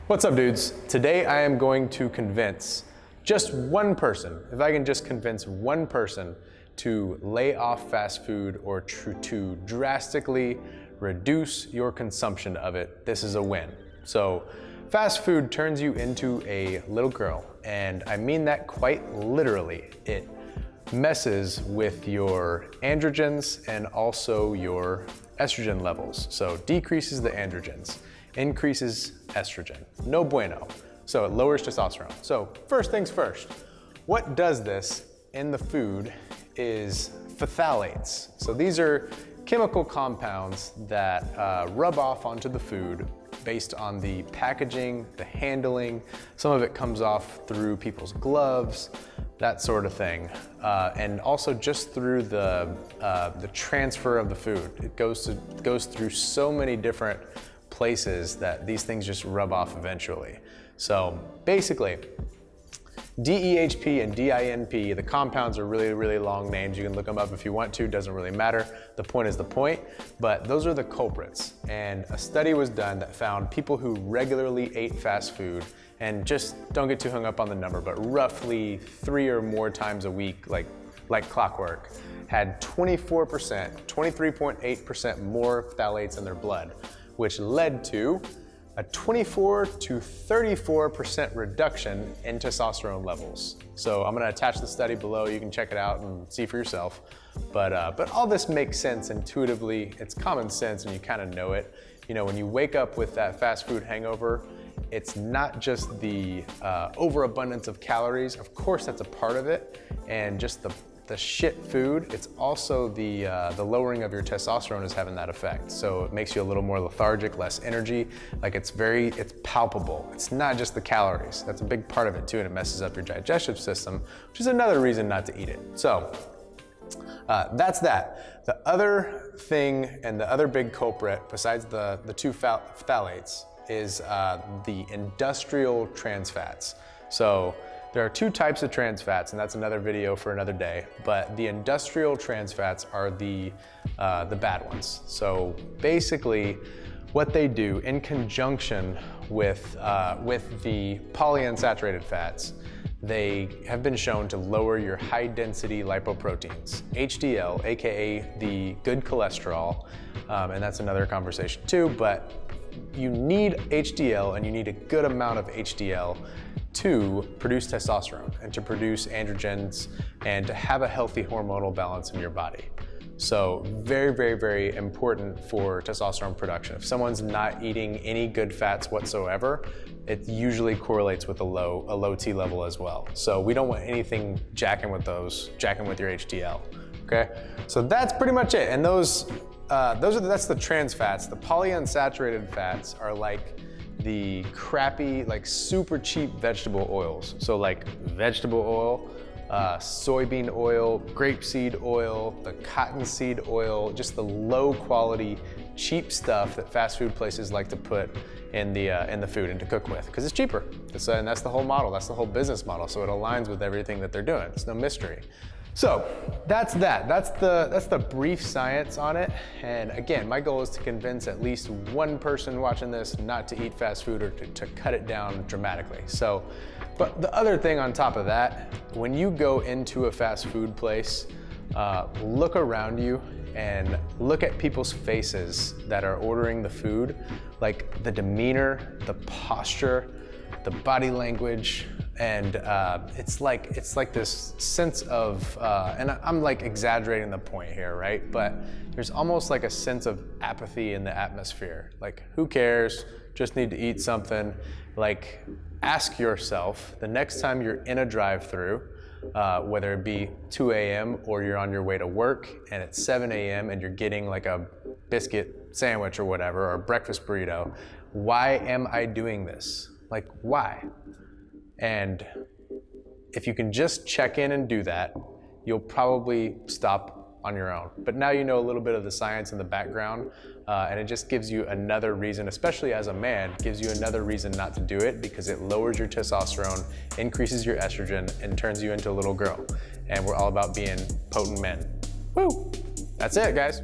What's up, dudes? Today I am going to convince just one person, if I can just convince one person to lay off fast food or to drastically reduce your consumption of it, this is a win. So fast food turns you into a little girl, and I mean that quite literally. It messes with your androgens and also your estrogen levels. So decreases the androgens, increases estrogen. No bueno. So it lowers testosterone. So first things first, what does this in the food is phthalates. So these are chemical compounds that rub off onto the food based on the packaging, the handling. Some of it comes off through people's gloves, that sort of thing. And also just through the transfer of the food. It goes through so many different places that these things just rub off eventually. So basically, DEHP and DINP, the compounds are really, really long names. You can look them up if you want to, doesn't really matter. The point is the point, but those are the culprits. And a study was done that found people who regularly ate fast food, and just don't get too hung up on the number, but roughly 3 or more times a week, like clockwork, had 23.8% more phthalates in their blood, which led to a 24 to 34% reduction in testosterone levels. So I'm gonna attach the study below. You can check it out and see for yourself. But all this makes sense intuitively. It's common sense and you kind of know it. You know, when you wake up with that fast food hangover, it's not just the overabundance of calories. Of course, that's a part of it. And just the shit food, it's also the lowering of your testosterone is having that effect. So it makes you a little more lethargic, less energy. Like it's palpable. It's not just the calories. That's a big part of it too, and it messes up your digestive system, which is another reason not to eat it. So that's that. The other thing and the other big culprit besides the two phthalates is the industrial trans fats. So there are two types of trans fats, and that's another video for another day, but the industrial trans fats are the bad ones. So basically what they do in conjunction with the polyunsaturated fats, they have been shown to lower your high density lipoproteins, HDL, AKA the good cholesterol, and that's another conversation too, but you need HDL and you need a good amount of HDL to produce testosterone and to produce androgens and to have a healthy hormonal balance in your body. So very, very, very important for testosterone production. If someone's not eating any good fats whatsoever, it usually correlates with a low T level as well. So we don't want anything jacking with your HDL, okay? So that's pretty much it. And that's the trans fats. The polyunsaturated fats are like the crappy, like super cheap vegetable oils. So like vegetable oil, soybean oil, grapeseed oil, the cottonseed oil, just the low quality, cheap stuff that fast food places like to put in the food and to cook with, because it's cheaper. And that's the whole model, that's the whole business model. So it aligns with everything that they're doing. It's no mystery. So that's that. That's the brief science on it. And again, my goal is to convince at least one person watching this not to eat fast food or to cut it down dramatically. So, but the other thing on top of that, when you go into a fast food place, look around you and look at people's faces that are ordering the food, like the demeanor, the posture, the body language, and it's like this sense of, and I'm like exaggerating the point here, right? But there's almost like a sense of apathy in the atmosphere. Like, who cares? Just need to eat something. Like, ask yourself the next time you're in a drive-through, whether it be 2 a.m. or you're on your way to work and it's 7 a.m. and you're getting like a biscuit sandwich or whatever, or a breakfast burrito, why am I doing this? Like, why? And if you can just check in and do that, you'll probably stop on your own. But now you know a little bit of the science in the background, and it just gives you another reason, especially as a man, gives you another reason not to do it, because it lowers your testosterone, increases your estrogen, and turns you into a little girl. And we're all about being potent men. Woo! That's it, guys.